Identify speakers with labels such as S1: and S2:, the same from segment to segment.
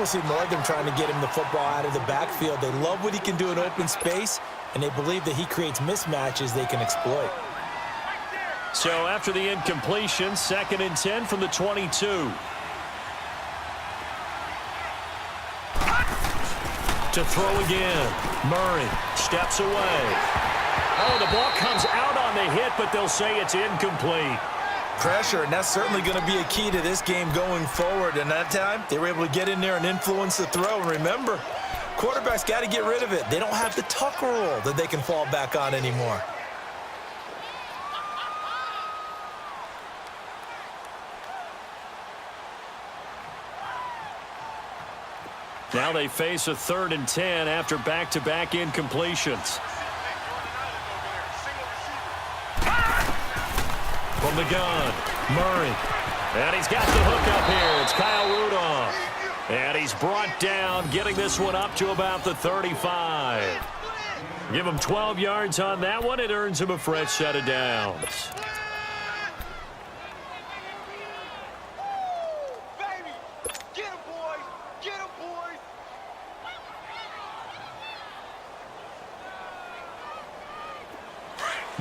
S1: we'll see more of them trying to get him the football out of the backfield. They love what he can do in open space, and they believe that he creates mismatches they can exploit.
S2: So after the incompletion, 2nd and 10 from the 22. To throw again. Murray steps away. Oh, the ball comes out on the hit, but they'll say it's incomplete.
S1: Pressure, and that's certainly going to be a key to this game going forward. And that time, they were able to get in there and influence the throw. And remember, quarterbacks got to get rid of it. They don't have the tuck rule that they can fall back on anymore.
S2: Now they face a 3rd and 10 after back-to-back incompletions. From the gun, Murray. And he's got the hook up here. It's Kyle Rudolph. And he's brought down, getting this one up to about the 35. Give him 12 yards on that one. It earns him a fresh set of downs.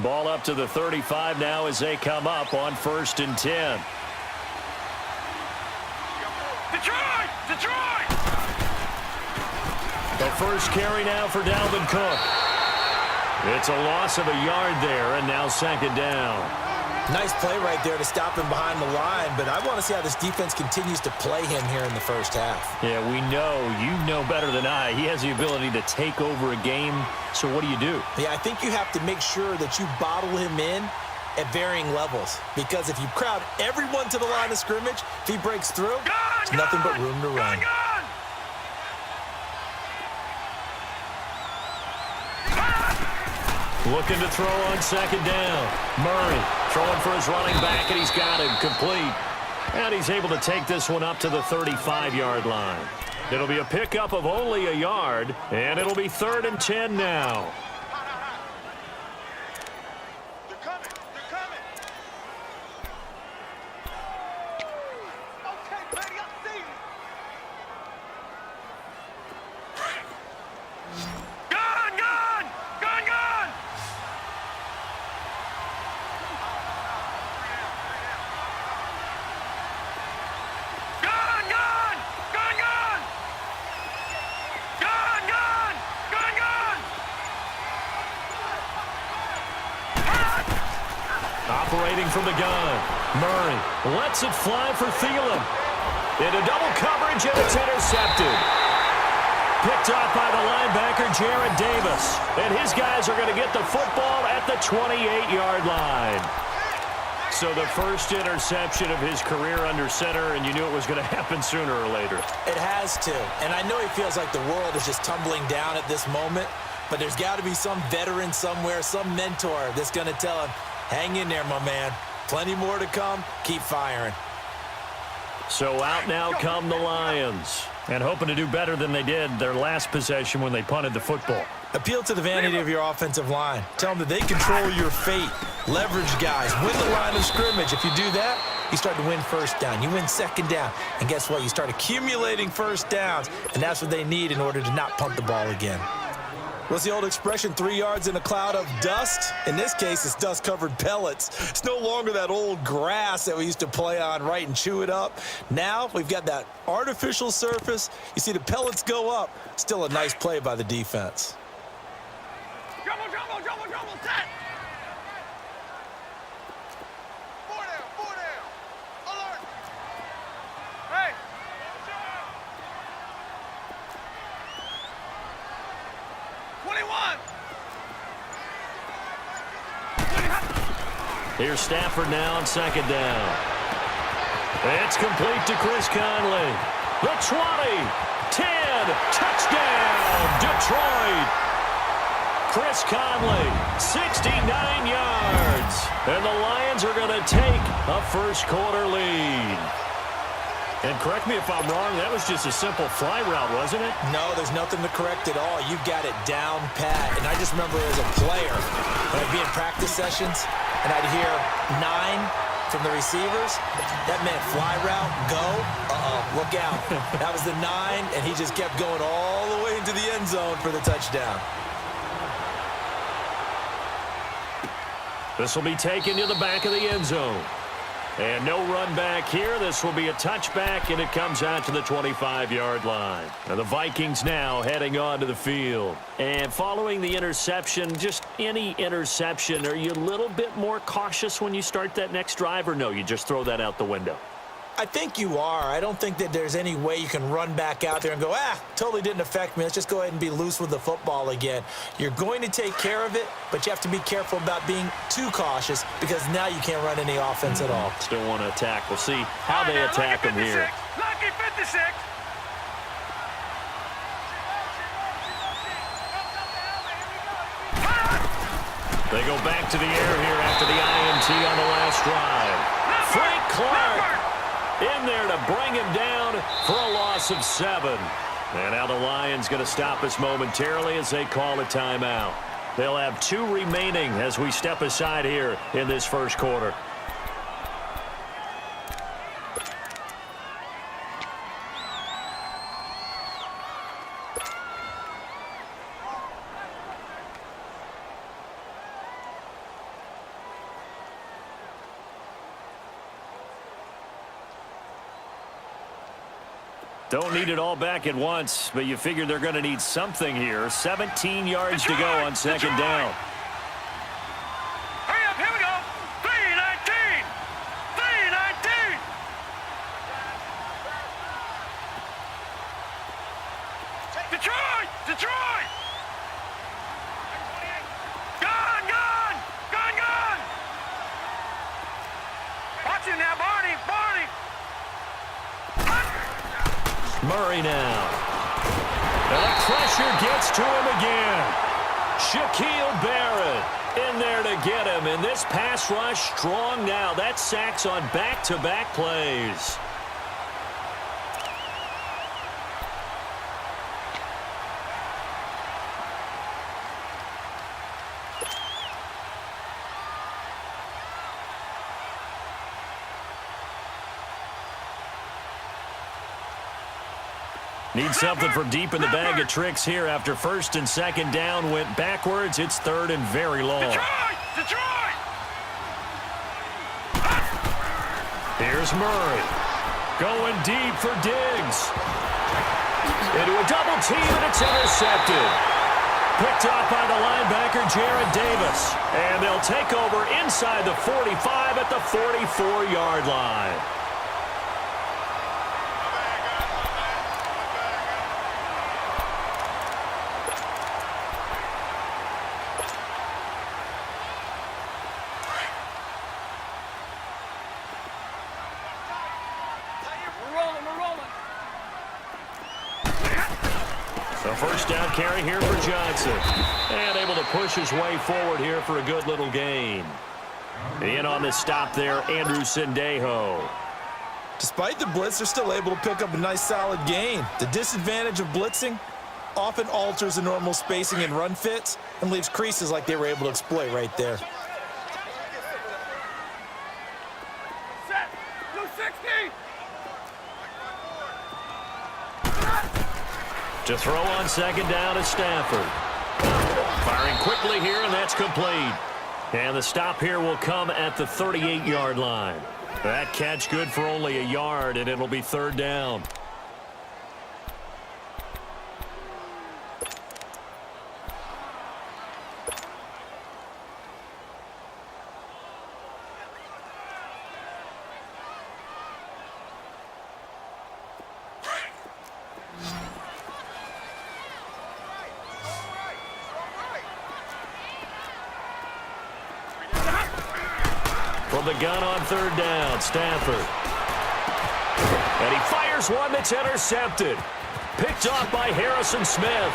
S2: Ball up to the 35 now as they come up on 1st and 10. Detroit! Detroit! The first carry now for Dalvin Cook. It's a loss of a yard there, and now 2nd down.
S1: Nice play right there to stop him behind the line, but I want to see how this defense continues to play him here in the first half.
S2: Yeah, we know. You know better than I. He has the ability to take over a game, so what do you do?
S1: Yeah, I think you have to make sure that you bottle him in at varying levels, because if you crowd everyone to the line of scrimmage, if he breaks through, there's nothing but room to run.
S2: Looking to throw on 2nd down. Murray throwing for his running back, and he's got him complete. And he's able to take this one up to the 35-yard line. It'll be a pickup of only a yard, and it'll be 3rd and 10 now. Operating from the gun. Murray lets it fly for Thielen. Into double coverage, and it's intercepted. Picked off by the linebacker, Jared Davis. And his guys are going to get the football at the 28-yard line. So the first interception of his career under center, and you knew it was going to happen sooner or later.
S1: It has to. And I know he feels like the world is just tumbling down at this moment, but there's got to be some veteran somewhere, some mentor that's going to tell him, hang in there, my man. Plenty more to come. Keep firing.
S2: So out now come the Lions. And hoping to do better than they did their last possession when they punted the football.
S1: Appeal to the vanity of your offensive line. Tell them that they control your fate. Leverage guys. Win the line of scrimmage. If you do that, you start to win 1st down. You win 2nd down. And guess what? You start accumulating 1st downs. And that's what they need in order to not punt the ball again. What's the old expression, 3 yards in a cloud of dust? In this case, it's dust-covered pellets. It's no longer that old grass that we used to play on, right, and chew it up. Now we've got that artificial surface. You see the pellets go up. Still a nice play by the defense.
S3: Double, set! 4 down, alert! Hey!
S2: Here's Stafford now on 2nd down. It's complete to Chris Conley. The 20, 10, touchdown, Detroit. Chris Conley, 69 yards. And the Lions are going to take a first-quarter lead. And correct me if I'm wrong, that was just a simple fly route, wasn't it?
S1: No, there's nothing to correct at all. You've got it down pat. And I just remember as a player, when I'd be in practice sessions, and I'd hear 9, from the receivers. That meant fly route, go, look out. That was the 9, and he just kept going all the way into the end zone for the touchdown.
S2: This will be taken to the back of the end zone. And no run back here. This will be a touchback, and it comes out to the 25-yard line. And the Vikings now heading onto the field. And following the interception, just any interception, are you a little bit more cautious when you start that next drive, or no, you just throw that out the window?
S1: I think you are. I don't think that there's any way you can run back out there and go, totally didn't affect me. Let's just go ahead and be loose with the football again. You're going to take care of it, but you have to be careful about being too cautious because now you can't run any offense at all.
S2: Still want to attack. We'll see how they attack him here.
S3: Lucky 56.
S2: They go back to the air here after the INT on the last drive. Frank Clark in there to bring him down for a loss of 7. And now the Lions going to stop us momentarily as they call a timeout. They'll have 2 remaining as we step aside here in this first quarter. Don't need it all back at once, but you figure they're going to need something here. 17 yards to go on second down.
S3: Hurry up, here we go. 3:19. 3:19. Detroit! Detroit! Gone, gone! Gone, gone! Watch it now, Barney! Barney!
S2: Murray now. And the pressure gets to him again. Shaquille Barrett in there to get him. And this pass rush strong now. That's sacks on back-to-back plays. Need something from deep in the bag of tricks here after first and second down went backwards. It's third and very long.
S3: Detroit! Detroit!
S2: Here's Murray. Going deep for Diggs. Into a double team, and it's intercepted. Picked up by the linebacker, Jared Davis. And they'll take over inside the 45 at the 44-yard line. A first down carry here for Johnson. And able to push his way forward here for a good little gain. In on the stop there, Andrew Sendejo.
S1: Despite the blitz, they're still able to pick up a nice solid gain. The disadvantage of blitzing often alters the normal spacing and run fits and leaves creases like they were able to exploit right there.
S3: Set! 260!
S2: To throw on second down is Stafford. Firing quickly here, and that's complete. And the stop here will come at the 38-yard line. That catch good for only a yard, and it'll be third down. From the gun on third down, Stafford. And he fires one that's intercepted. Picked off by Harrison Smith.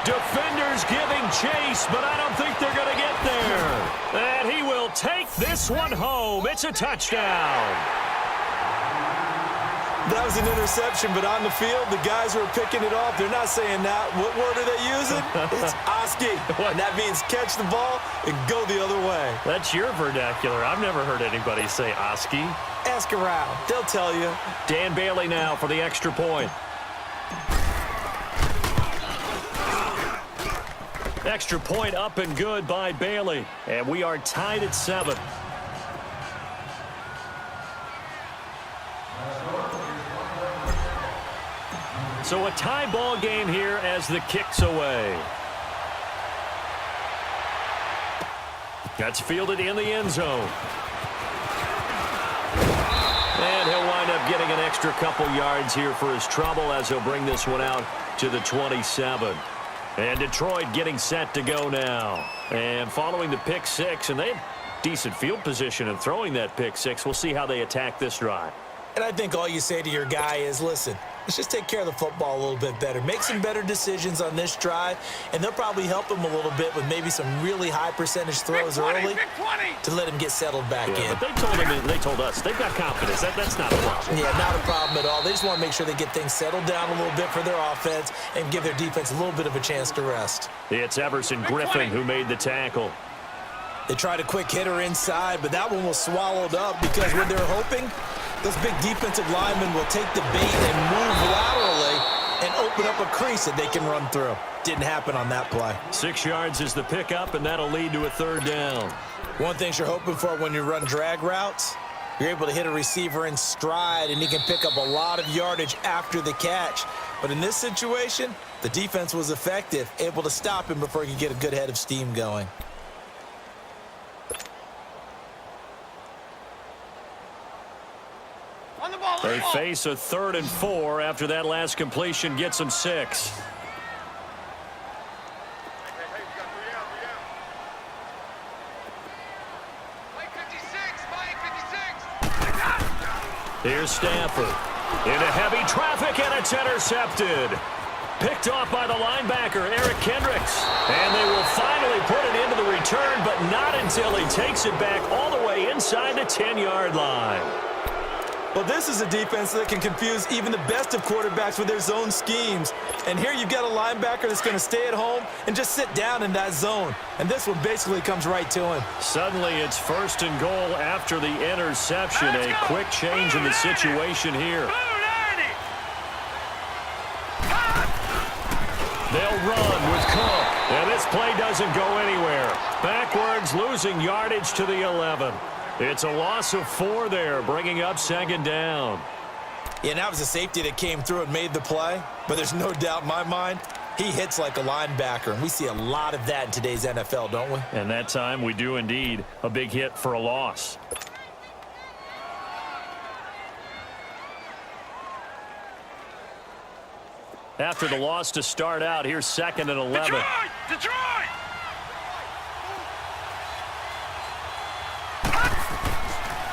S2: Defenders giving chase, but I don't think they're going to get there. And he will take this one home. It's a touchdown.
S1: That was an interception, but on the field, the guys who are picking it off, they're not saying that. What word are they using? It's Oski. And that means catch the ball and go the other way.
S2: That's your vernacular. I've never heard anybody say Oski.
S1: Ask around. They'll tell you.
S2: Dan Bailey now for the extra point. Extra point up and good by Bailey. And we are tied at 7. So a tie ball game here as the kick's away. That's fielded in the end zone. And he'll wind up getting an extra couple yards here for his trouble as he'll bring this one out to the 27. And Detroit getting set to go now. And following the pick six, and they have decent field position in throwing that pick six. We'll see how they attack this drive.
S1: And I think all you say to your guy is, listen, let's just take care of the football a little bit better. Make some better decisions on this drive, and they'll probably help him a little bit with maybe some really high percentage throws early to let him get settled back in.
S2: But they told us they've got confidence. That's not a problem.
S1: Yeah, not a problem at all. They just want to make sure they get things settled down a little bit for their offense and give their defense a little bit of a chance to rest.
S2: It's Everson Griffin who made the tackle.
S1: They tried a quick hitter inside, but that one was swallowed up because when they're hoping, those big defensive linemen will take the bait and move laterally and open up a crease that they can run through. Didn't happen on that play.
S2: 6 yards is the pickup, and that'll lead to a third down.
S1: One thing you're hoping for when you run drag routes, you're able to hit a receiver in stride, and he can pick up a lot of yardage after the catch. But in this situation, the defense was effective, able to stop him before he could get a good head of steam going.
S2: They face a 3rd and 4 after that last completion gets them 6. Here's Stafford. Into heavy traffic, and it's intercepted. Picked off by the linebacker, Eric Kendricks. And they will finally put it into the return, but not until he takes it back all the way inside the 10-yard line.
S1: Well, this is a defense that can confuse even the best of quarterbacks with their zone schemes. And here you've got a linebacker that's going to stay at home and just sit down in that zone. And this one basically comes right to him.
S2: Suddenly it's 1st and goal after the interception. A quick change in the situation here. They'll run with Cook. And this play doesn't go anywhere. Backwards, losing yardage to the 11. It's a loss of 4 there, bringing up 2nd down.
S1: Yeah, that was a safety that came through and made the play. But there's no doubt in my mind, he hits like a linebacker. And we see a lot of that in today's NFL, don't we?
S2: And that time we do indeed. A big hit for a loss. After the loss to start out, here's 2nd and 11.
S3: Detroit!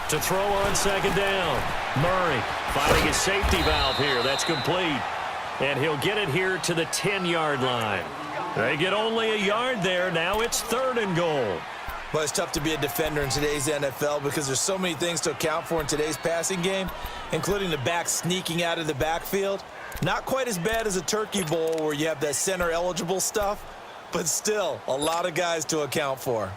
S2: To throw on 2nd down. Murray finding his safety valve here. That's complete. And he'll get it here to the 10-yard line. They get only a yard there. Now it's 3rd and goal.
S1: Well, it's tough to be a defender in today's NFL because there's so many things to account for in today's passing game, including the back sneaking out of the backfield. Not quite as bad as a turkey bowl where you have that center-eligible stuff, but still a lot of guys to account for.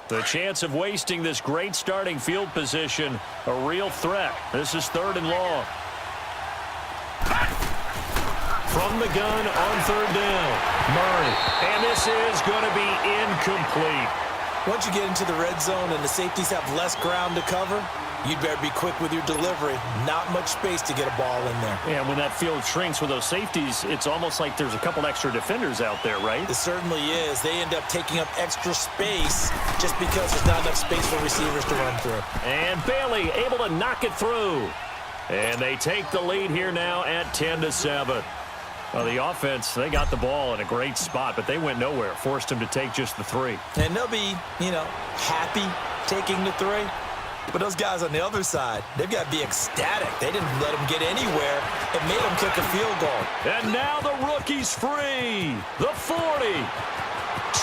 S2: The chance of wasting this great starting field position, a real threat. This is 3rd and long. From the gun on 3rd down. Murray. And this is going to be incomplete.
S1: Once you get into the red zone and the safeties have less ground to cover, you'd better be quick with your delivery. Not much space to get a ball in there.
S2: And when that field shrinks with those safeties, it's almost like there's a couple extra defenders out there, right?
S1: It certainly is. They end up taking up extra space just because there's not enough space for receivers to run through.
S2: And Bailey able to knock it through. And they take the lead here now at 10-7. Well, the offense, they got the ball in a great spot, but they went nowhere. Forced them to take just the 3.
S1: And they'll be, happy taking the 3. But those guys on the other side, they've got to be ecstatic. They didn't let them get anywhere. It made them kick a field goal.
S2: And now the rookie's free. The 40,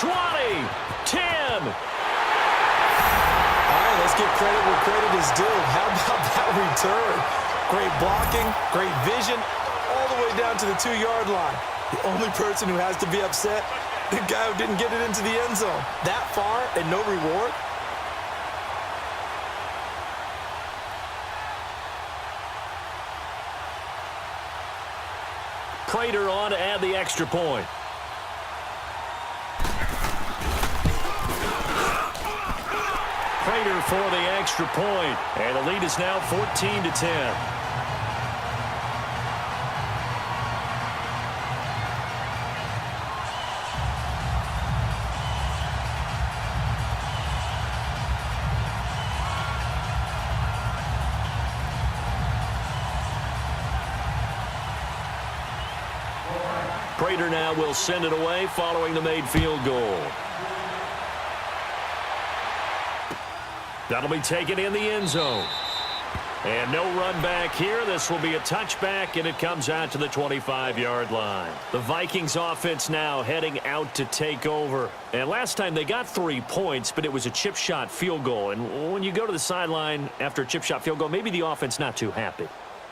S2: 20, 10.
S1: All right, let's give credit where credit is due. How about that return? Great blocking, great vision, all the way down to the 2-yard line. The only person who has to be upset, the guy who didn't get it into the end zone. That far and no reward?
S2: Prater on to add the extra point. Prater for the extra point, and the lead is now 14-10. Prater now will send it away following the made field goal. That'll be taken in the end zone. And no run back here. This will be a touchback, and it comes out to the 25-yard line. The Vikings offense now heading out to take over. And last time they got 3 points, but it was a chip shot field goal. And when you go to the sideline after a chip shot field goal, maybe the offense not too happy.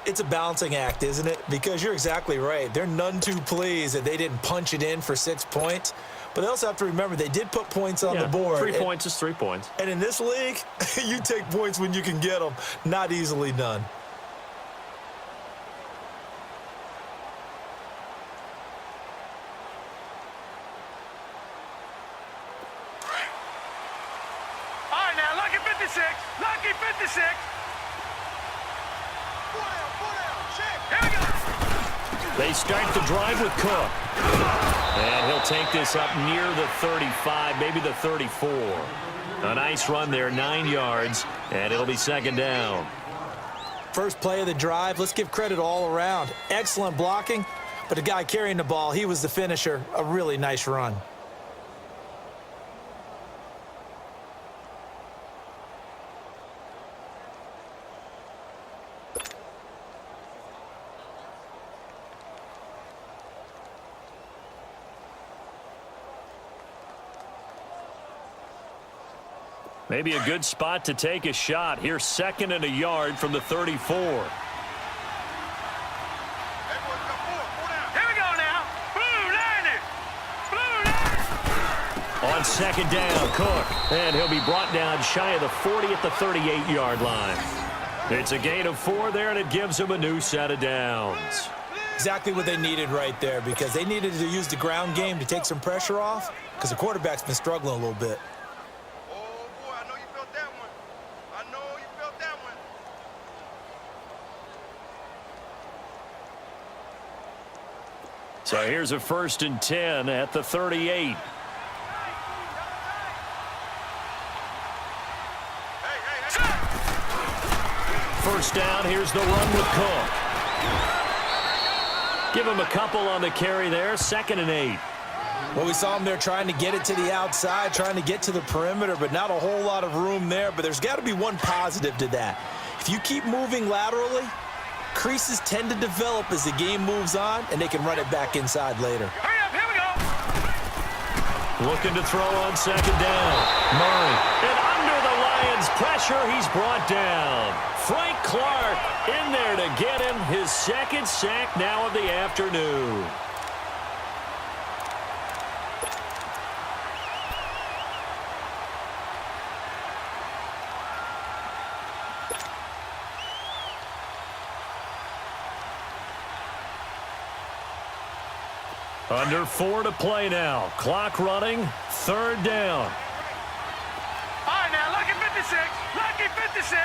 S1: It's a balancing act, isn't it? Because you're exactly right. They're none too pleased that they didn't punch it in for 6 points. But they also have to remember they did put points on the board.
S2: 3 points is 3 points.
S1: And in this league, you take points when you can get them. Not easily done.
S3: All right, now, lucky 56. Lucky 56. Here we go.
S2: They start the drive with Cook. And he'll take this up near the 35, maybe the 34. A nice run there, 9 yards, and it'll be second down.
S1: First play of the drive, let's give credit all around. Excellent blocking, but the guy carrying the ball, he was the finisher. A really nice run.
S2: Maybe a good spot to take a shot. Here's 2nd and a yard from the 34.
S3: Here we go now. Blue 90. Blue 90.
S2: On 2nd down, Cook. And he'll be brought down shy of the 40 at the 38-yard line. It's a gain of 4 there, and it gives him a new set of downs.
S1: Exactly what they needed right there, because they needed to use the ground game to take some pressure off, because the quarterback's been struggling a little bit.
S2: So here's a 1st and 10 at the 38. First down, here's the run with Cook. Give him a couple on the carry there, 2nd and 8.
S1: Well, we saw him there trying to get it to the outside, trying to get to the perimeter, but not a whole lot of room there. But there's got to be one positive to that. If you keep moving laterally, creases tend to develop as the game moves on, and they can run it back inside later.
S3: Hurry up, here we go.
S2: Looking to throw on 2nd down. Murray. And under the Lions' pressure, he's brought down. Frank Clark in there to get him his 2nd sack now of the afternoon. Under 4 to play now. Clock running. 3rd down.
S3: All right, now, lucky 56. Lucky 56.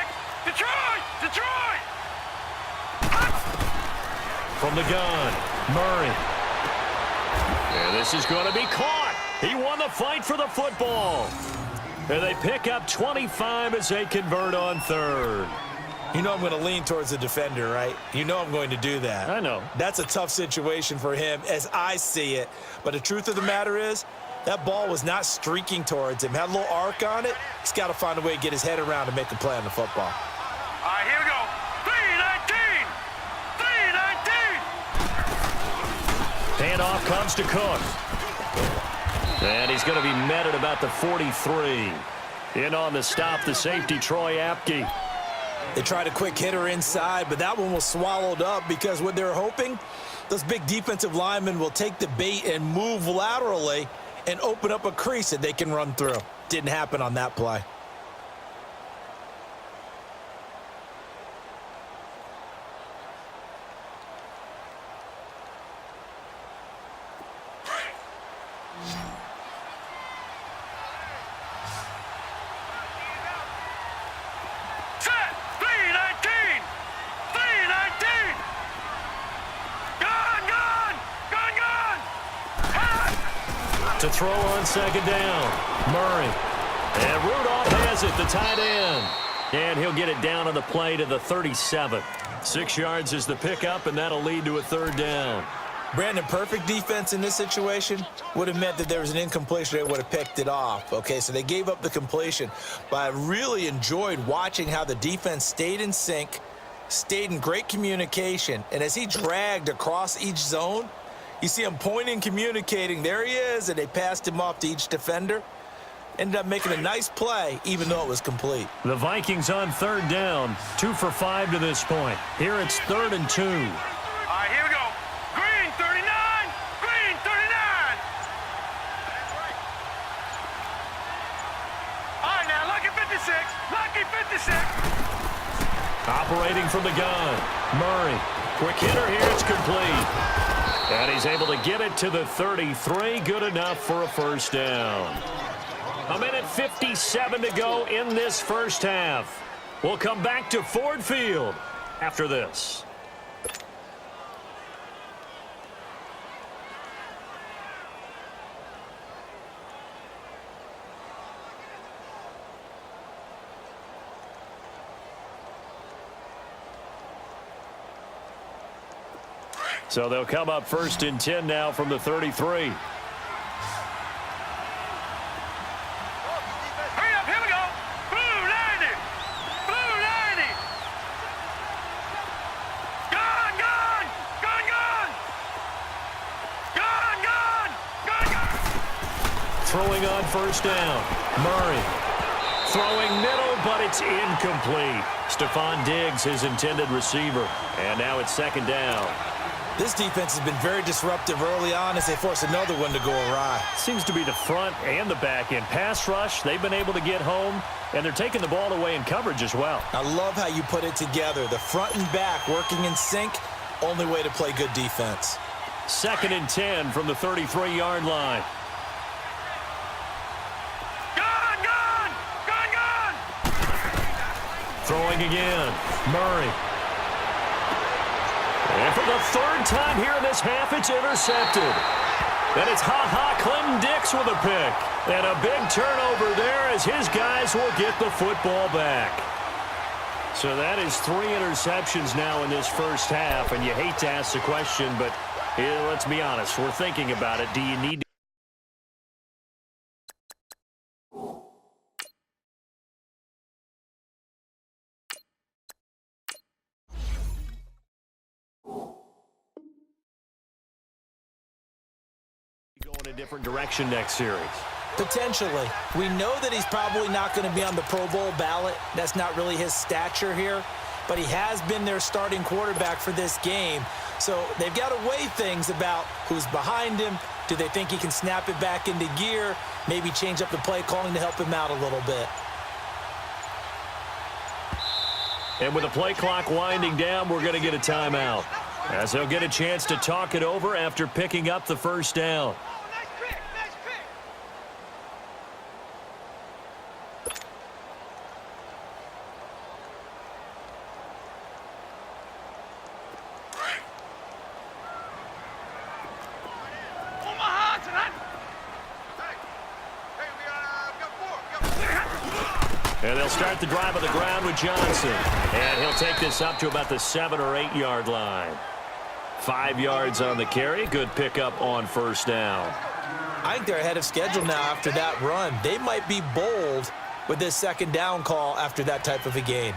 S3: Detroit. Detroit.
S2: From the gun, Murray. And this is going to be caught. He won the fight for the football. And they pick up 25 as they convert on 3rd.
S1: You know I'm going to lean towards the defender, right? You know I'm going to do that.
S2: I know.
S1: That's a tough situation for him as I see it. But the truth of the matter is, that ball was not streaking towards him. Had a little arc on it. He's got to find a way to get his head around and make a play on the football.
S3: All right, here we go. 319. 319.
S2: Handoff comes to Cook. And he's going to be met at about the 43. In on the stop, the safety, Troy Apke.
S1: They tried a quick hitter inside, but that one was swallowed up because what they're hoping, those big defensive linemen will take the bait and move laterally and open up a crease that they can run through. Didn't happen on that play.
S2: To throw on second down, Murray. And Rudolph has it, the tight end. And he'll get it down on the play to the 37. 6 yards is the pickup, and that'll lead to a third down.
S1: Brandon, perfect defense in this situation would have meant that there was an incompletion. They would have picked it off. Okay, so they gave up the completion. But I really enjoyed watching how the defense stayed in sync, stayed in great communication. And as he dragged across each zone, you see him pointing, communicating. There he is, and they passed him off to each defender. Ended up making a nice play, even though it was complete.
S2: The Vikings on third down, 2 for 5 to this point. Here it's 3rd and 2.
S3: All right, here we go. Green 39, green 39. All right, now, lucky 56, lucky 56.
S2: Operating from the gun, Murray. Quick hitter here, it's complete. And he's able to get it to the 33. Good enough for a first down. 1:57 to go in this first half. We'll come back to Ford Field after this. So they'll come up 1st and 10 now from the 33.
S3: Hurry up, here we go. Blue 90, blue 90. Gun, gun, gun, gun. Gun, gun, gun, gun.
S2: Throwing on first down, Murray. Throwing middle, but it's incomplete. Stephon Diggs, his intended receiver. And now it's 2nd down.
S1: This defense has been very disruptive early on as they force another one to go awry.
S2: Seems to be the front and the back end. Pass rush, they've been able to get home, and they're taking the ball away in coverage as well.
S1: I love how you put it together. The front and back working in sync, only way to play good defense.
S2: 2nd and 10 from the 33-yard line.
S3: Gun, gun, gun, gun.
S2: Throwing again, Murray. And for the 3rd time here in this half, it's intercepted. And it's Clinton Dix with a pick. And a big turnover there as his guys will get the football back. So that is 3 interceptions now in this first half. And you hate to ask the question, but let's be honest. We're thinking about it. Do you need to? Going a different direction next series?
S1: Potentially. We know that he's probably not going to be on the Pro Bowl ballot. That's not really his stature here. But he has been their starting quarterback for this game. So they've got to weigh things about who's behind him. Do they think he can snap it back into gear? Maybe change up the play calling to help him out a little bit.
S2: And with the play clock winding down, we're going to get a timeout, as they'll get a chance to talk it over after picking up the first down. And they'll start the drive on the ground with Johnson. And he'll take this up to about the 7 or 8 yard line. 5 yards on the carry. Good pickup on first down.
S1: I think they're ahead of schedule now after that run. They might be bold with this 2nd down call after that type of a gain.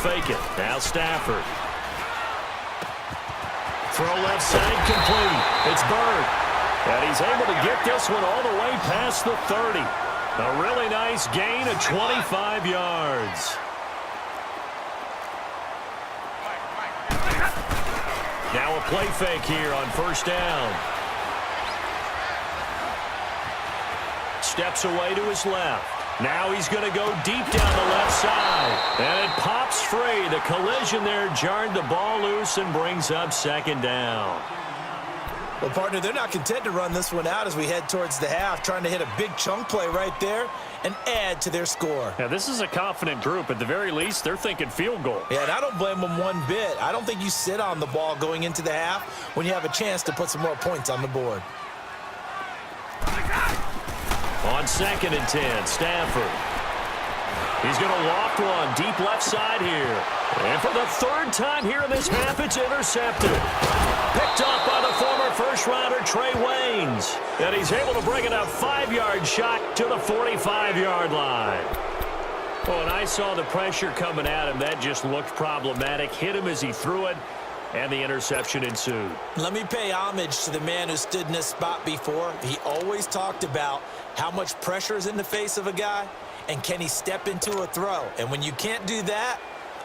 S2: fake it. Now Stafford. Throw left side complete. It's Bird. And he's able to get this one all the way past the 30. A really nice gain of 25 yards. Now a play fake here on first down. Steps away to his left. Now he's going to go deep down the left side. And it pops free. The collision there jarred the ball loose and brings up second down.
S1: Well, partner, they're not content to run this one out as we head towards the half, trying to hit a big chunk play right there and add to their score.
S2: Now, this is a confident group. At the very least, they're thinking field goal.
S1: Yeah, and I don't blame them one bit. I don't think you sit on the ball going into the half when you have a chance to put some more points on the board.
S2: On 2nd and 10, Stafford. He's going to loft one deep left side here. And for the 3rd time here in this half, it's intercepted. Picked up by the former first-rounder Trey Waynes. And he's able to bring it up 5-yard shot to the 45-yard line. Oh, and I saw the pressure coming at him. That just looked problematic. Hit him as he threw it, and the interception ensued.
S1: Let me pay homage to the man who stood in this spot before. He always talked about how much pressure is in the face of a guy, and can he step into a throw? And when you can't do that,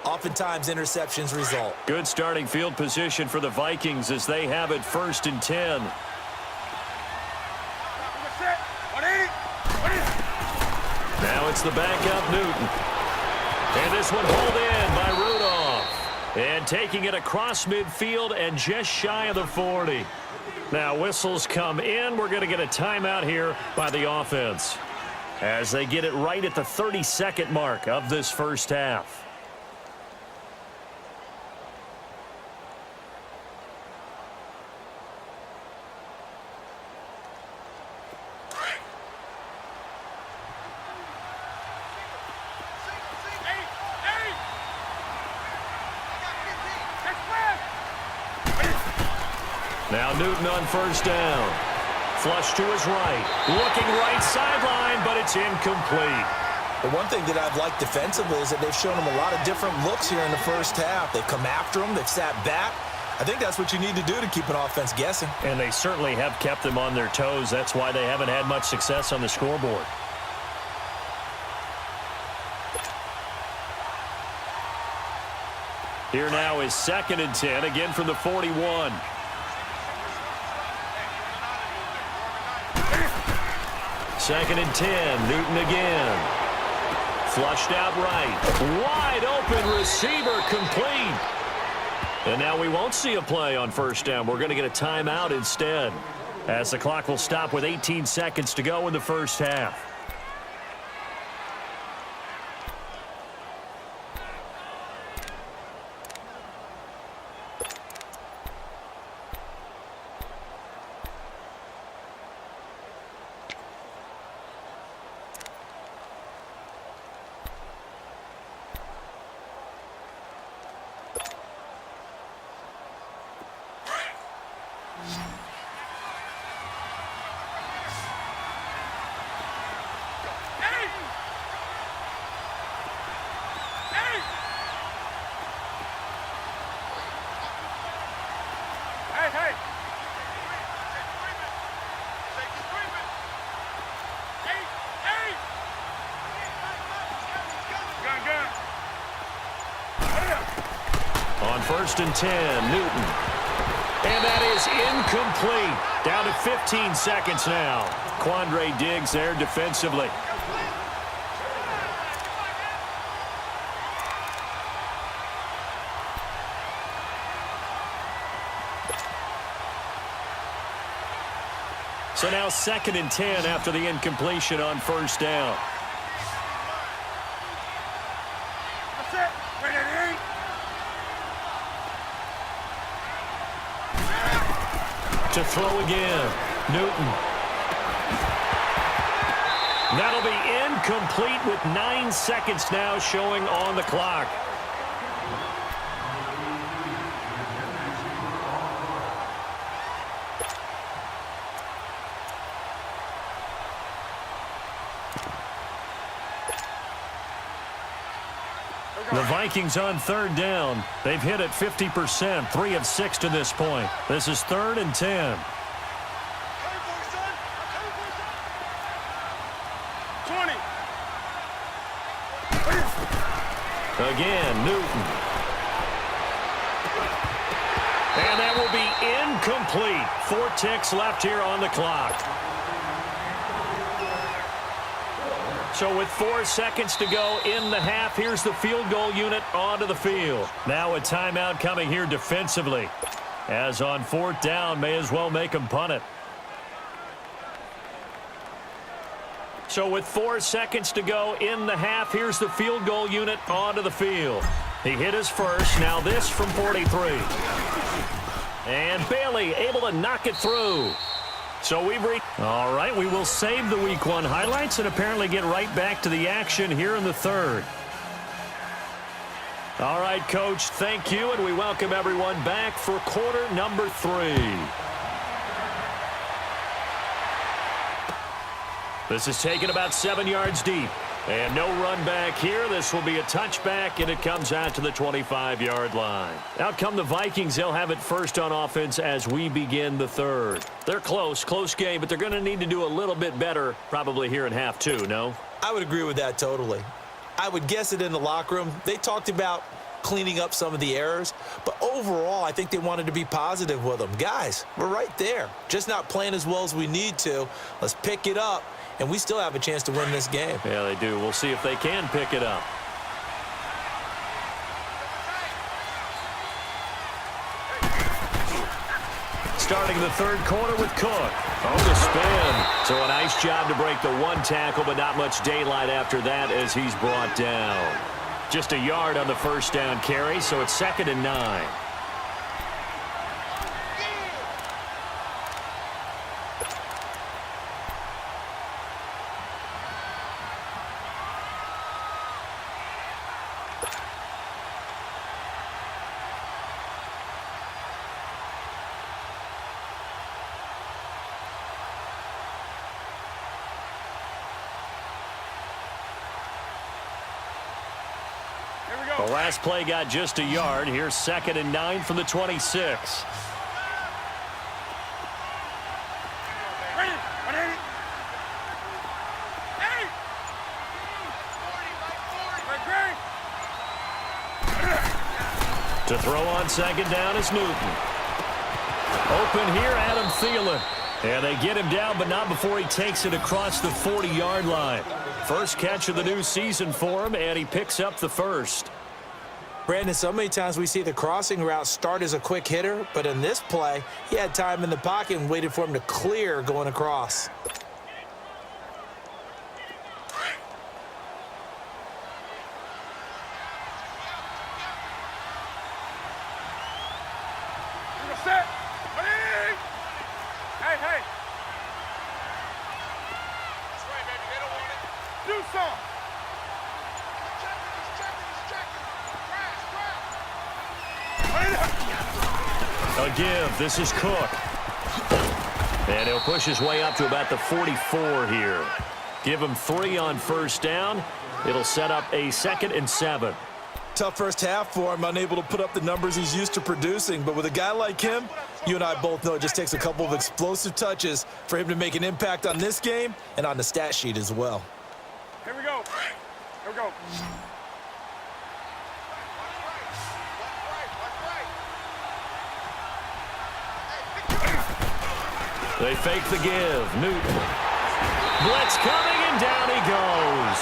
S1: oftentimes interceptions result.
S2: Good starting field position for the Vikings as they have it 1st and 10. Now it's the backup Newton. And this one pulled in by Rudolph. And taking it across midfield and just shy of the 40. Now whistles come in. We're going to get a timeout here by the offense as they get it right at the 32nd mark of this first half. Now Newton on first down. Flush to his right. Looking right sideline, but it's incomplete.
S1: The one thing that I've liked defensively is that they've shown him a lot of different looks here in the first half. They've come after him. They've sat back. I think that's what you need to do to keep an offense guessing.
S2: And they certainly have kept them on their toes. That's why they haven't had much success on the scoreboard. Here now is 2nd and 10, again from the 41. Second and 10, Newton again. Flushed out right. Wide open receiver complete. And now we won't see a play on first down. We're going to get a timeout instead, as the clock will stop with 18 seconds to go in the first half. On 1st and 10, Newton. And that is incomplete. Down to 15 seconds now. Quandre Diggs there defensively. So now 2nd and 10 after the incompletion on first down. To throw again, Newton. That'll be incomplete with 9 seconds now showing on the clock. The Vikings on third down. They've hit it 50%, 3 of 6 to this point. This is 3rd and 10.
S3: 20.
S2: Again, Newton. And that will be incomplete. 4 ticks left here on the clock. So with 4 seconds to go in the half, here's the field goal unit onto the field. Now a timeout coming here defensively. As on 4th down, may as well make them punt it. So with 4 seconds to go in the half, here's the field goal unit onto the field. He hit his first. Now this from 43. And Bailey able to knock it through. So we've reached. All right, we will save the Week 1 highlights and apparently get right back to the action here in the 3rd. All right, Coach, thank you, and we welcome everyone back for quarter number 3. This is taken about 7 yards deep. And no run back here. This will be a touchback, and it comes out to the 25-yard line. Out come the Vikings. They'll have it first on offense as we begin the 3rd. They're close game, but they're going to need to do a little bit better probably here in half 2, no?
S1: I would agree with that totally. I would guess it in the locker room. They talked about cleaning up some of the errors, but overall, I think they wanted to be positive with them. Guys, we're right there. Just not playing as well as we need to. Let's pick it up. And we still have a chance to win this game.
S2: Yeah, they do. We'll see if they can pick it up. Starting the 3rd quarter with Cook. On the spin. So a nice job to break the 1 tackle, but not much daylight after that as he's brought down. Just a yard on the 1st down carry, so it's 2nd and 9. The last play got just a yard. Here's 2nd and 9 from the 26. To throw on 2nd down is Newton. Open here, Adam Thielen. And they get him down, but not before he takes it across the 40-yard line. First catch of the new season for him, and he picks up the first.
S1: Brandon, so many times we see the crossing route start as a quick hitter, but in this play, he had time in the pocket and waited for him to clear going across.
S3: Hey. That's right, baby. They don't want it. Do something.
S2: A give. This is Cook. And he'll push his way up to about the 44 here. Give him 3 on 1st down. It'll set up a 2nd and 7.
S1: Tough first half for him, unable to put up the numbers he's used to producing. But with a guy like him, you and I both know it just takes a couple of explosive touches for him to make an impact on this game and on the stat sheet as well.
S3: Here we go.
S2: They fake the give. Newton. Blitz coming, and down he goes.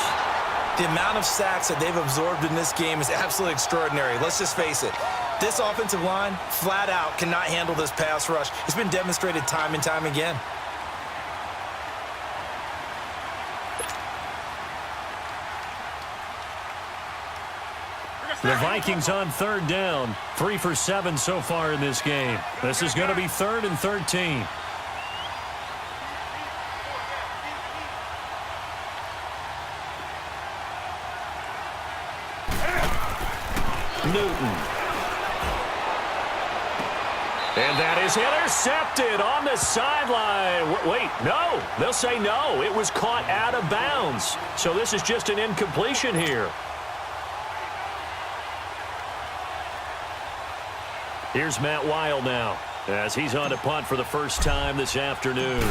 S1: The amount of sacks that they've absorbed in this game is absolutely extraordinary. Let's just face it. This offensive line, flat out, cannot handle this pass rush. It's been demonstrated time and time again.
S2: The Vikings on 3rd down. 3 for 7 so far in this game. This is going to be 3rd and 13. Newton. And that is intercepted on the sideline. Wait, no. They'll say no. It was caught out of bounds. So this is just an incompletion here. Here's Matt Weil now, as he's on to punt for the first time this afternoon.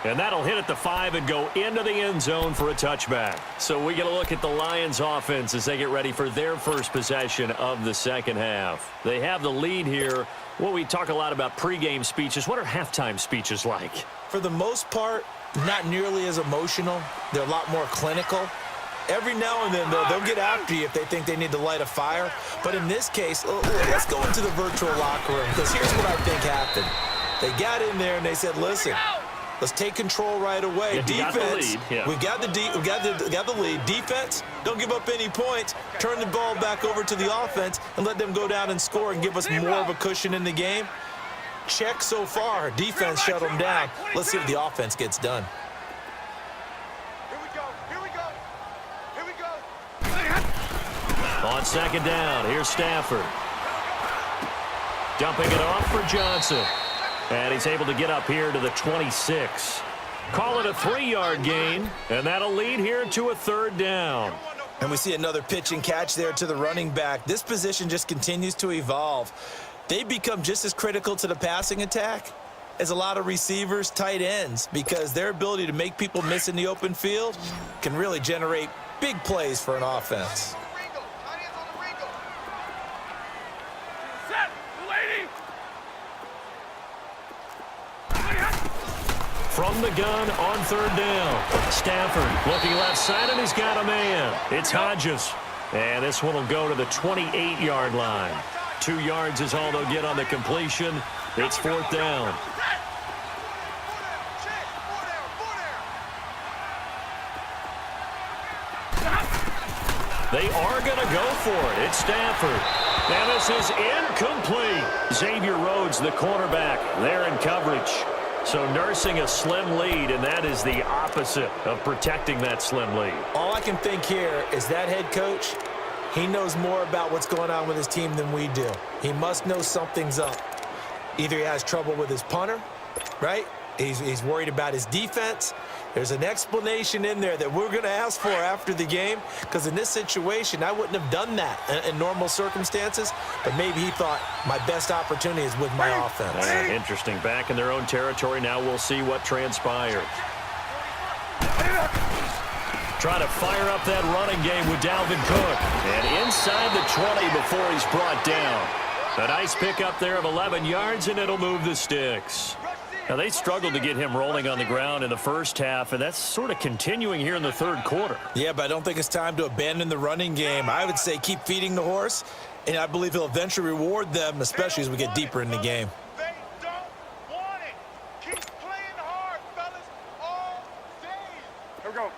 S2: And that'll hit at the 5 and go into the end zone for a touchback. So we get a look at the Lions offense as they get ready for their first possession of the second half. They have the lead here. Well, we talk a lot about pregame speeches. What are halftime speeches like?
S1: For the most part, not nearly as emotional. They're a lot more clinical. Every now and then, they'll get after you if they think they need to light a fire. But in this case, let's go into the virtual locker room, because here's what I think happened. They got in there and they said, listen, let's take control right away.
S2: Yeah,
S1: defense,
S2: yeah.
S1: we got the lead. Defense, don't give up any points. Turn the ball back over to the offense and let them go down and score and give us more of a cushion in the game. Check so far. Defense shut them down. Let's see if the offense gets done.
S3: Here we go.
S2: On second down, here's Stafford. Dumping it off for Johnson. And he's able to get up here to the 26. Call it a 3-yard gain, and that'll lead here to a third down.
S1: And we see another pitch and catch there to the running back. This position just continues to evolve. They become just as critical to the passing attack as a lot of receivers, tight ends, because their ability to make people miss in the open field can really generate big plays for an offense.
S2: From the gun on third down. Stafford looking left side, and he's got a man. It's Hodges. And this one will go to the 28-yard line. 2 yards is all they'll get on the completion. It's fourth down. They are going to go for it. It's Stafford. And this is incomplete. Xavier Rhodes, the cornerback, there in coverage. So nursing a slim lead, and that is the opposite of protecting that slim lead.
S1: All I can think here is that head coach, he knows more about what's going on with his team than we do. He must know something's up. Either he has trouble with his punter, right? He's worried about his defense. There's an explanation in there that we're going to ask for after the game, because in this situation, I wouldn't have done that in normal circumstances, but maybe he thought my best opportunity is with my offense.
S2: Interesting. Back in their own territory. Now we'll see what transpires. Trying to fire up that running game with Dalvin Cook. And inside the 20 before he's brought down. A nice pickup there of 11 yards, and it'll move the sticks. Now, they struggled to get him rolling on the ground in the first half, and that's sort of continuing here in the third quarter.
S1: Yeah, but I don't think it's time to abandon the running game. I would say keep feeding the horse, and I believe he'll eventually reward them, especially as we get deeper in the game.
S3: They don't want it. Keep playing hard, fellas, all day. Here we go.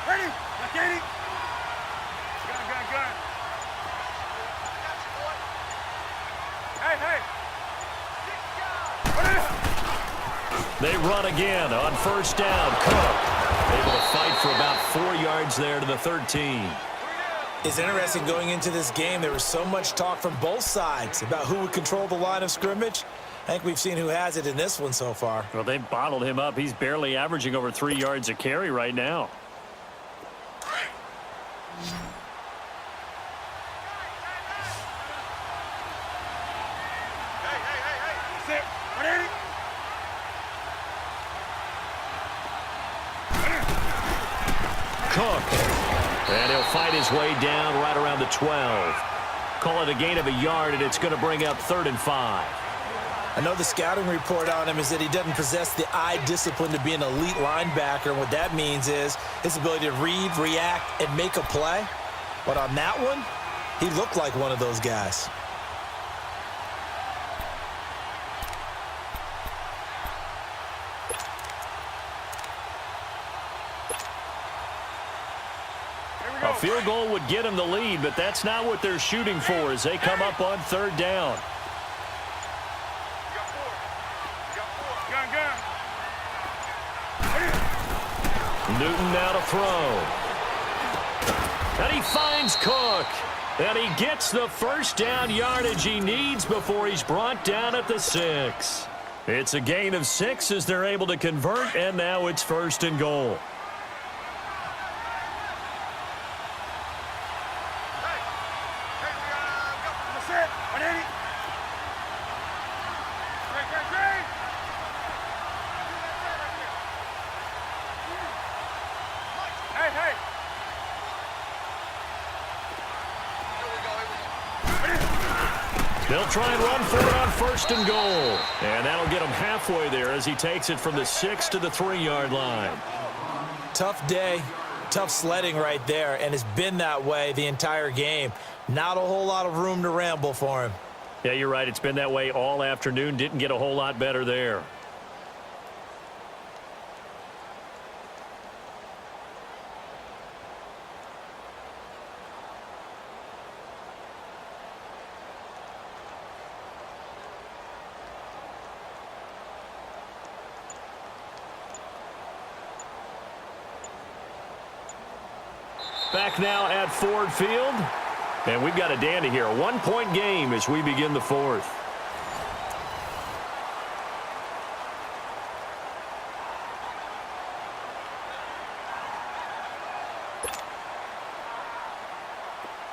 S3: Ready? Let's get it. Gun. Hey.
S2: They run again on first down. Cook able to fight for about 4 yards there to the 13.
S1: It's interesting going into this game. There was so much talk from both sides about who would control the line of scrimmage. I think we've seen who has it in this one so far.
S2: Well, they bottled him up. He's barely averaging over 3 yards a carry right now. Cook. And he'll fight his way down right around the 12. Call it a gain of a yard, and it's going to bring up 3rd and 5.
S1: I know the scouting report on him is that he doesn't possess the eye discipline to be an elite linebacker. And what that means is his ability to read, react, and make a play. But on that one, he looked like one of those guys.
S2: A field goal would get him the lead, but that's not what they're shooting for as they come up on 3rd down. Newton now to throw. And he finds Cook. And he gets the first down yardage he needs before he's brought down at the 6. It's a gain of 6 as they're able to convert, and now it's 1st and goal. They'll try and run for it on 1st and goal. And that'll get him halfway there as he takes it from the 6 to the 3-yard line.
S1: Tough day, tough sledding right there, and it's been that way the entire game. Not a whole lot of room to ramble for him.
S2: Yeah, you're right. It's been that way all afternoon. Didn't get a whole lot better there. Back now at Ford Field. And we've got a dandy here. A 1-point game as we begin the 4th.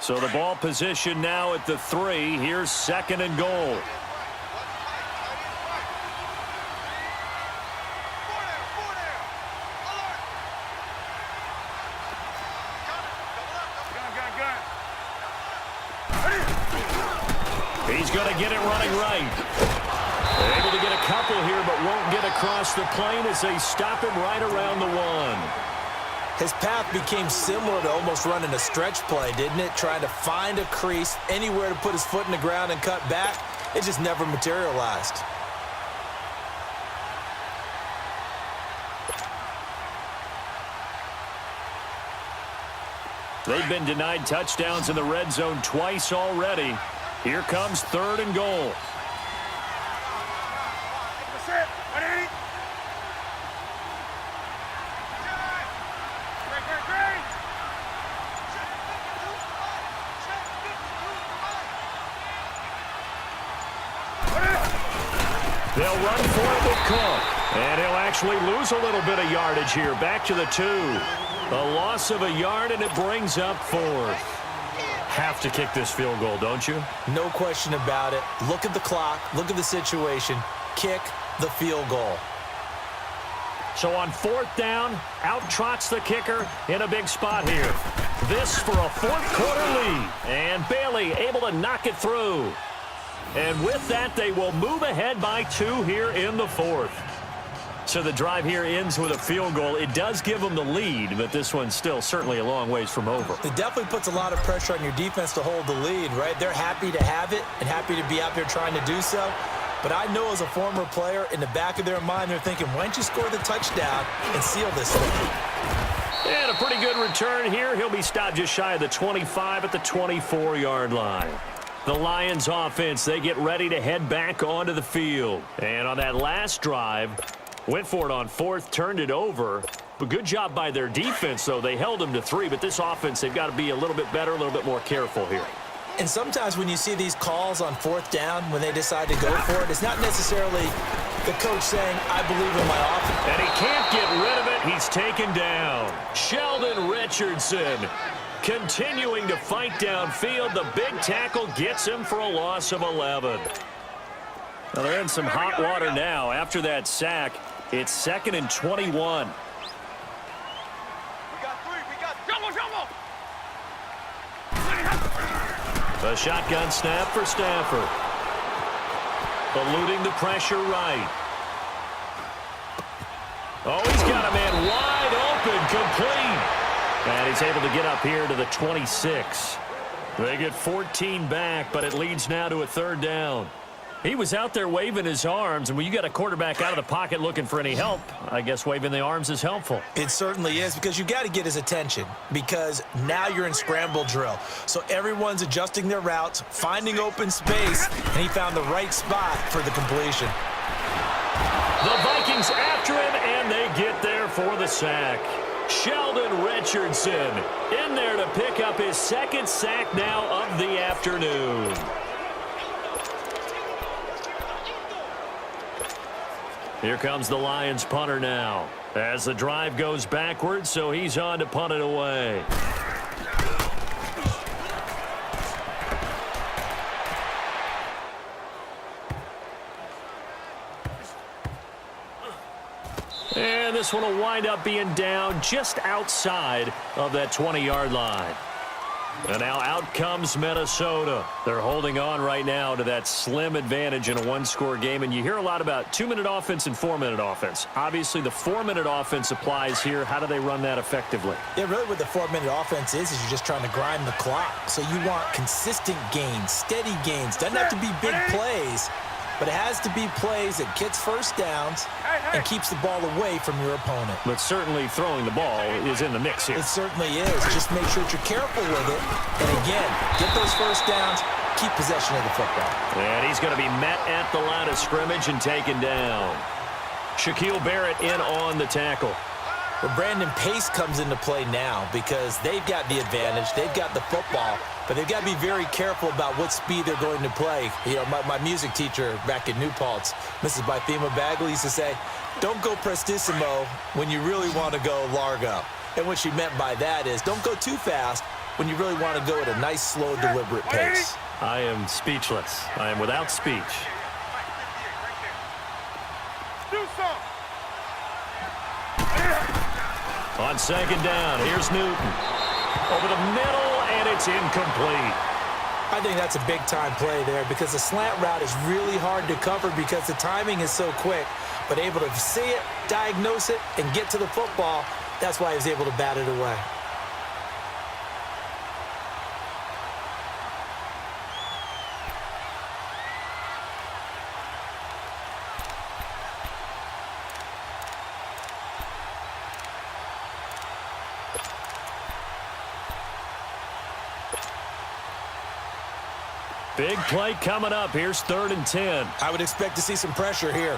S2: So the ball position now at the 3. Here's 2nd and goal. He's going to get it running right. They're able to get a couple here, but won't get across the plane as they stop him right around the 1.
S1: His path became similar to almost running a stretch play, didn't it? Trying to find a crease, anywhere to put his foot in the ground and cut back. It just never materialized.
S2: They've been denied touchdowns in the red zone twice already. Here comes 3rd and goal. They'll run for it with Cook. And he'll actually lose a little bit of yardage here. Back to the 2. A loss of a yard, and it brings up 4th. Have to kick this field goal, don't you?
S1: No question about it. Look at the clock. Look at the situation. Kick the field goal.
S2: So on 4th down, out trots the kicker in a big spot here. This for a 4th quarter lead. And Bailey able to knock it through. And with that, they will move ahead by 2 here in the 4th. So the drive here ends with a field goal. It does give them the lead, but this one's still certainly a long ways from over.
S1: It definitely puts a lot of pressure on your defense to hold the lead, right? They're happy to have it and happy to be out there trying to do so. But I know as a former player, in the back of their mind, they're thinking, why don't you score the touchdown and seal this thing?
S2: And a pretty good return here. He'll be stopped just shy of the 25 at the 24-yard line. The Lions offense, they get ready to head back onto the field. And on that last drive, went for it on 4th, turned it over. But good job by their defense, though. They held them to 3, but this offense, they've got to be a little bit better, a little bit more careful here.
S1: And sometimes when you see these calls on 4th down, when they decide to go for it, it's not necessarily the coach saying, I believe in my offense.
S2: And he can't get rid of it. He's taken down. Sheldon Richardson continuing to fight downfield. The big tackle gets him for a loss of 11. Well, they're in some hot water now. After that sack, it's 2nd and 21.
S3: We got 3. We got jumbo.
S2: The shotgun snap for Stafford. Eluding the pressure right. Oh, he's got a man wide open, complete. And he's able to get up here to the 26. They get 14 back, but it leads now to a 3rd down. He was out there waving his arms, and when you got a quarterback out of the pocket looking for any help, I guess waving the arms is helpful.
S1: It certainly is, because you got to get his attention, because now you're in scramble drill. So everyone's adjusting their routes, finding open space, and he found the right spot for the completion.
S2: The Vikings after him, and they get there for the sack. Sheldon Richardson in there to pick up his second sack now of the afternoon. Here comes the Lions punter now as the drive goes backwards, so he's on to punt it away. And this one will wind up being down just outside of that 20-yard line. And now out comes Minnesota. They're holding on right now to that slim advantage in a one-score game. And you hear a lot about 2-minute offense and 4-minute offense. Obviously, the 4-minute offense applies here. How do they run that effectively?
S1: Yeah, really what the 4-minute offense is you're just trying to grind the clock. So you want consistent gains, steady gains. Doesn't have to be big plays, but it has to be plays that gets first downs and keeps the ball away from your opponent.
S2: But certainly throwing the ball is in the mix here.
S1: It certainly is. Just make sure that you're careful with it. And again, get those first downs, keep possession of the football.
S2: And he's going to be met at the line of scrimmage and taken down. Shaquille Barrett in on the tackle.
S1: Well, Brandon Pace comes into play now because they've got the advantage. They've got the football, but they've got to be very careful about what speed they're going to play. You know, my music teacher back in New Paltz, Mrs. Bythema Bagley, used to say, don't go prestissimo when you really want to go largo. And what she meant by that is don't go too fast when you really want to go at a nice, slow, deliberate pace.
S2: I am speechless. I am without speech.
S3: Do something.
S2: On second down, here's Newton. Over the middle, and it's incomplete.
S1: I think that's a big-time play there because the slant route is really hard to cover because the timing is so quick. But able to see it, diagnose it, and get to the football, that's why he was able to bat it away.
S2: Big play coming up. Here's 3rd and 10.
S1: I would expect to see some pressure here.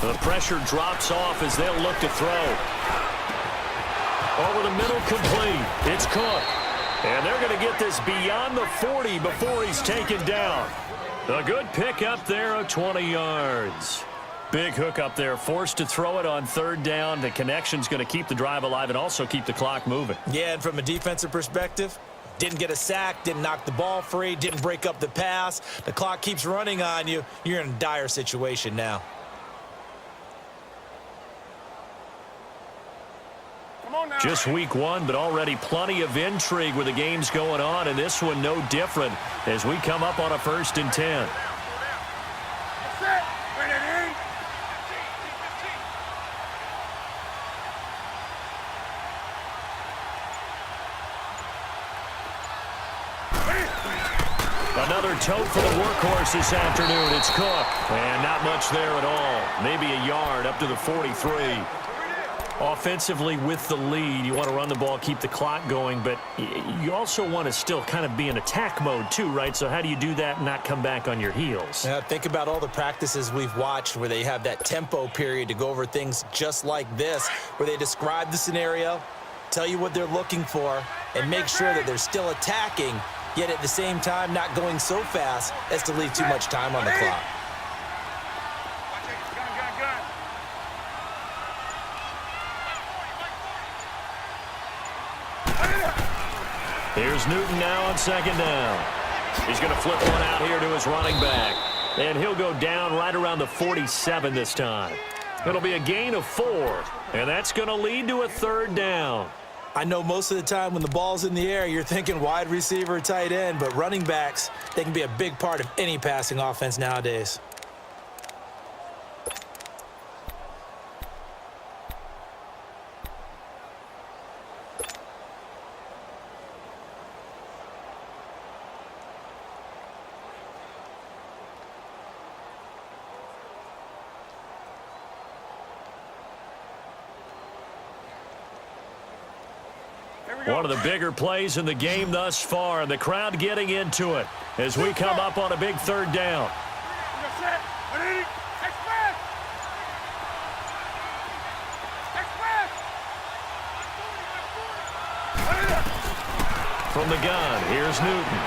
S2: The pressure drops off as they'll look to throw. Over the middle, complete. It's Cook. And they're going to get this beyond the 40 before he's taken down. A good pick up there of 20 yards. Big hook up there, forced to throw it on 3rd down. The connection's going to keep the drive alive and also keep the clock moving.
S1: Yeah, and from a defensive perspective, didn't get a sack, didn't knock the ball free, didn't break up the pass. The clock keeps running on you. You're in a dire situation now.
S2: Just week 1, but already plenty of intrigue with the games going on, and this one no different as we come up on a 1st and 10. Another tote for the workhorse this afternoon. It's Cook, and not much there at all. Maybe a yard up to the 43. Offensively with the lead, you want to run the ball, keep the clock going, but you also want to still kind of be in attack mode too, right? So how do you do that and not come back on your heels?
S1: Yeah, think about all the practices we've watched where they have that tempo period to go over things just like this, where they describe the scenario, tell you what they're looking for, and make sure that they're still attacking, yet at the same time not going so fast as to leave too much time on the clock.
S2: Here's Newton now on 2nd down. He's going to flip one out here to his running back. And he'll go down right around the 47 this time. It'll be a gain of 4. And that's going to lead to a 3rd down.
S1: I know most of the time when the ball's in the air, you're thinking wide receiver, tight end, but running backs, they can be a big part of any passing offense nowadays.
S2: One of the bigger plays in the game thus far, and the crowd getting into it as we come up on a big 3rd down. from the gun. Here's Newton.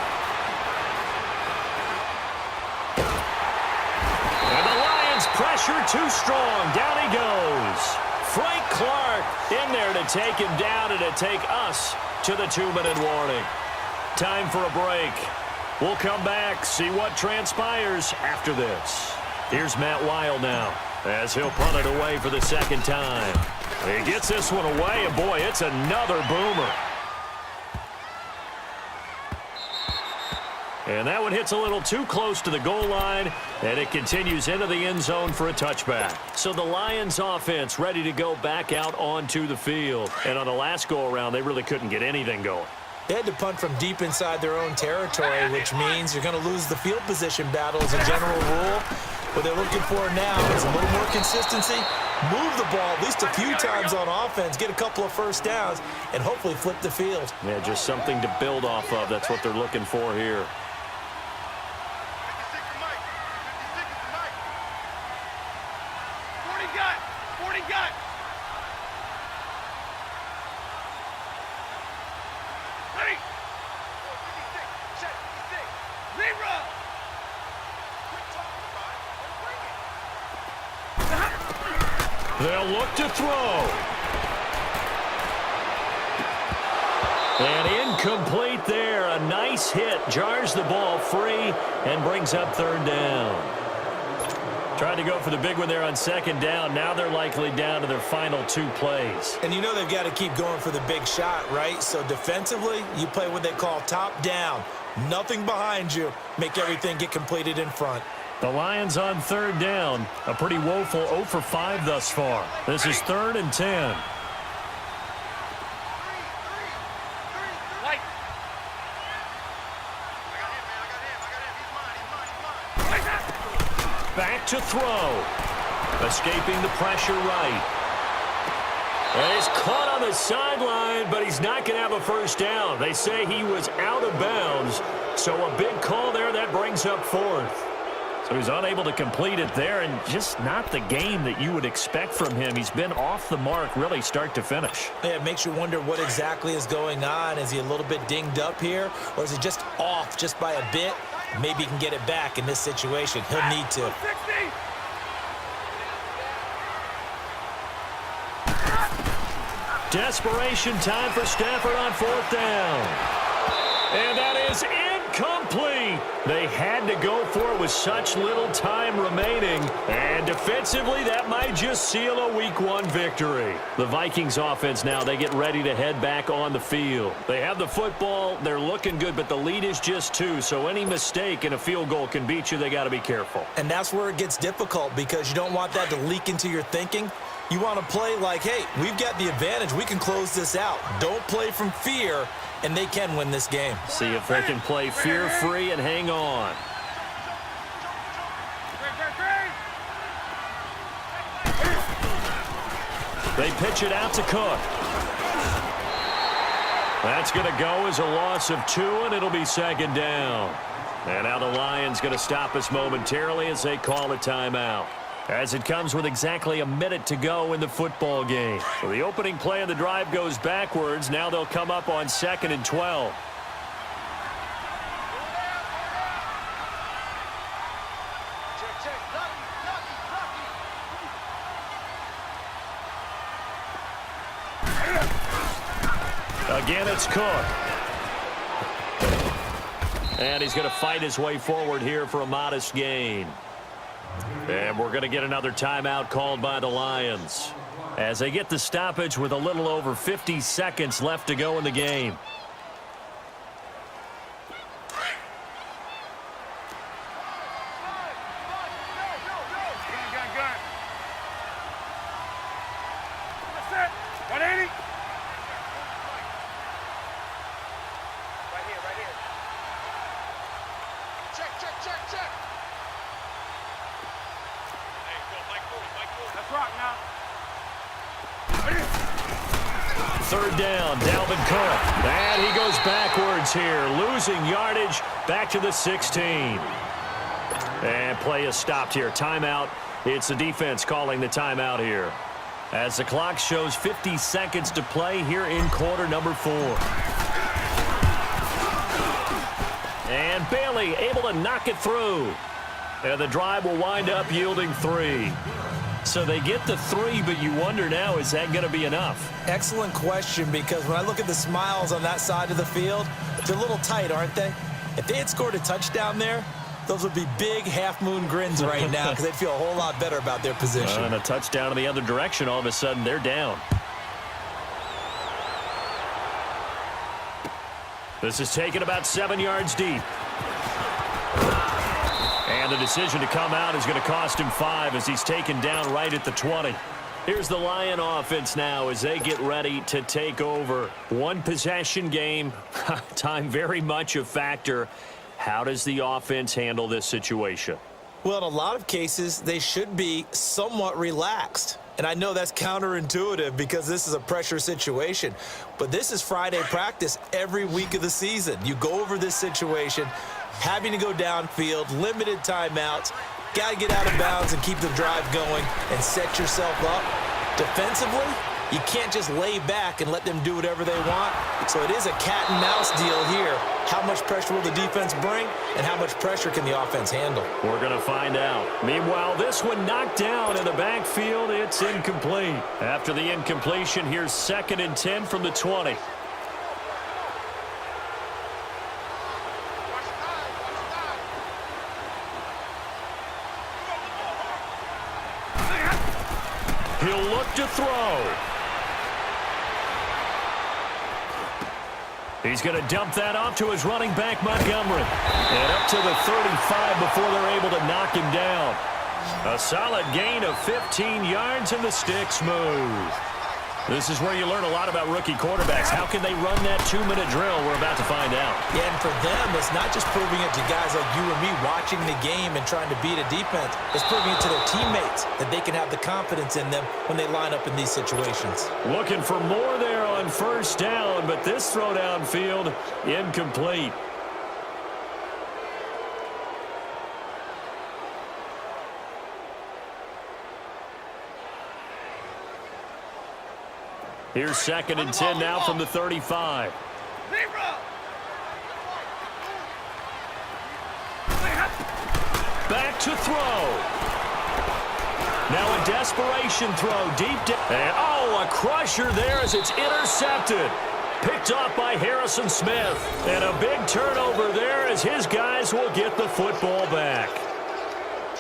S2: And the Lions pressure too strong. Down he goes. Frank Clark in there to take him down and to take us to the 2-minute warning. Time for a break. We'll come back, see what transpires after this. Here's Matt Weil now as he'll punt it away for the second time. He gets this one away, and boy, it's another boomer. And that one hits a little too close to the goal line, and it continues into the end zone for a touchback. So the Lions offense ready to go back out onto the field. And on the last go-around, they really couldn't get anything going.
S1: They had to punt from deep inside their own territory, which means you're going to lose the field position battle as a general rule. What they're looking for now is a little more consistency, move the ball at least a few times on offense, get a couple of first downs, and hopefully flip the field.
S2: Yeah, just something to build off of. That's what they're looking for here.
S3: 40 gun. Ready. 56. Check. 56. Rerun.
S2: They'll look to throw. And incomplete there. A nice hit. Jars the ball free and brings up third down. Tried to go for the big one there on second down. Now they're likely down to their final 2 plays.
S1: And you know they've got to keep going for the big shot, right? So defensively, you play what they call top down. Nothing behind you. Make everything get completed in front.
S2: The Lions on third down. A pretty woeful 0 for 5 thus far. This is 3rd and 10. Back to throw. Escaping the pressure right. And he's caught on the sideline, but he's not going to have a first down. They say he was out of bounds. So a big call there that brings up 4th. So he's unable to complete it there, and just not the game that you would expect from him. He's been off the mark really start to finish.
S1: Yeah, it makes you wonder what exactly is going on. Is he a little bit dinged up here, or is it just off just by a bit? Maybe he can get it back in this situation. He'll need to.
S2: Desperation time for Stafford on 4th down. And that is incomplete. They had to go for it with such little time remaining. And defensively, that might just seal a Week 1 victory. The Vikings offense now, they get ready to head back on the field. They have the football. They're looking good, but the lead is just 2. So any mistake in a field goal can beat you. They got to be careful.
S1: And that's where it gets difficult because you don't want that to leak into your thinking. You want to play like, hey, we've got the advantage. We can close this out. Don't play from fear, and they can win this game.
S2: See if they can play fear-free and hang on. They pitch it out to Cook. That's going to go as a loss of 2, and it'll be 2nd down. And now the Lions going to stop us momentarily as they call a timeout. As it comes with exactly a minute to go in the football game. So the opening play of the drive goes backwards. Now they'll come up on 2nd and 12. Again, it's Cook. And he's going to fight his way forward here for a modest gain. And we're going to get another timeout called by the Lions as they get the stoppage with a little over 50 seconds left to go in the game. Third down, Dalvin Cook. And he goes backwards here, losing yardage back to the 16. And play is stopped here. Timeout. It's the defense calling the timeout here. As the clock shows 50 seconds to play here in quarter number 4. And Bailey able to knock it through. And the drive will wind up yielding 3. So they get the 3, but you wonder now, is that going to be enough?
S1: Excellent question, because when I look at the smiles on that side of the field, they're a little tight, aren't they? If they had scored a touchdown there, those would be big half-moon grins right now because they'd feel a whole lot better about their position.
S2: And a touchdown in the other direction, all of a sudden they're down. This is taken about 7 yards deep. And the decision to come out is going to cost him 5 as he's taken down right at the 20. Here's the Lion offense now as they get ready to take over. One possession game. Time very much a factor. How does the offense handle this situation?
S1: Well, in a lot of cases, they should be somewhat relaxed. And I know that's counterintuitive because this is a pressure situation. But this is Friday practice every week of the season. You go over this situation, having to go downfield, limited timeouts, got to get out of bounds and keep the drive going and set yourself up. Defensively, you can't just lay back and let them do whatever they want. So it is a cat and mouse deal here. How much pressure will the defense bring, and how much pressure can the offense handle?
S2: We're going to find out. Meanwhile, this one knocked down in the backfield. It's incomplete. After the incompletion, here's 2nd and 10 from the 20. He'll look to throw. He's going to dump that off to his running back, Montgomery. And up to the 35 before they're able to knock him down. A solid gain of 15 yards, and the stick's smooth. This is where you learn a lot about rookie quarterbacks. How can they run that 2-minute drill? We're about to find out.
S1: Yeah, and for them, it's not just proving it to guys like you and me watching the game and trying to beat a defense. It's proving it to their teammates that they can have the confidence in them when they line up in these situations.
S2: Looking for more there on 1st down, but this throw downfield incomplete. Here's 2nd and 10 now from the 35. Back to throw. Now a desperation throw deep down. And a crusher there as it's intercepted. Picked off by Harrison Smith. And a big turnover there as his guys will get the football back.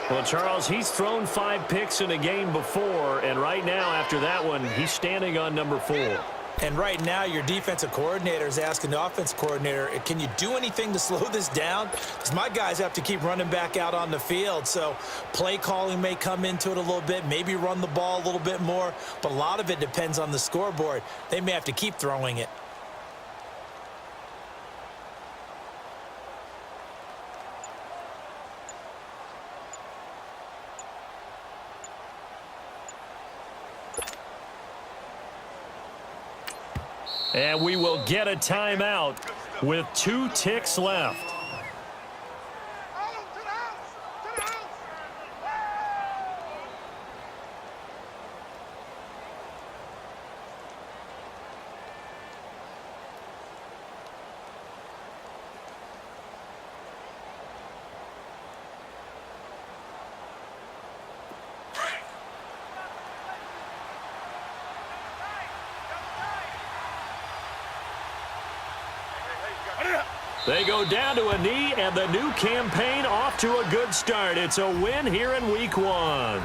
S2: Well, Charles, he's thrown 5 picks in a game before, and right now, after that one, he's standing on number 4.
S1: And right now, your defensive coordinator is asking the offensive coordinator, can you do anything to slow this down? Because my guys have to keep running back out on the field, so play calling may come into it a little bit, maybe run the ball a little bit more, but a lot of it depends on the scoreboard. They may have to keep throwing it.
S2: And we will get a timeout with 2 ticks left. They go down to a knee, and the new campaign off to a good start. It's a win here in Week 1.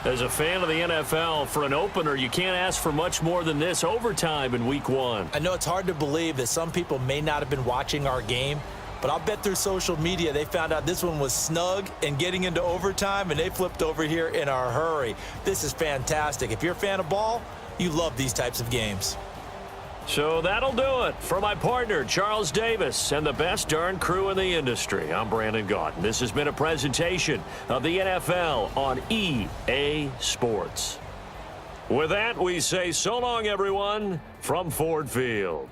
S2: As a fan of the NFL, for an opener, you can't ask for much more than this overtime in Week 1.
S1: I know it's hard to believe that some people may not have been watching our game, but I'll bet through social media they found out this one was snug and getting into overtime, and they flipped over here in a hurry. This is fantastic. If you're a fan of ball, you love these types of games.
S2: So that'll do it. For my partner, Charles Davis, and the best darn crew in the industry, I'm Brandon Gaudin. This has been a presentation of the NFL on EA Sports. With that, we say so long, everyone, from Ford Field.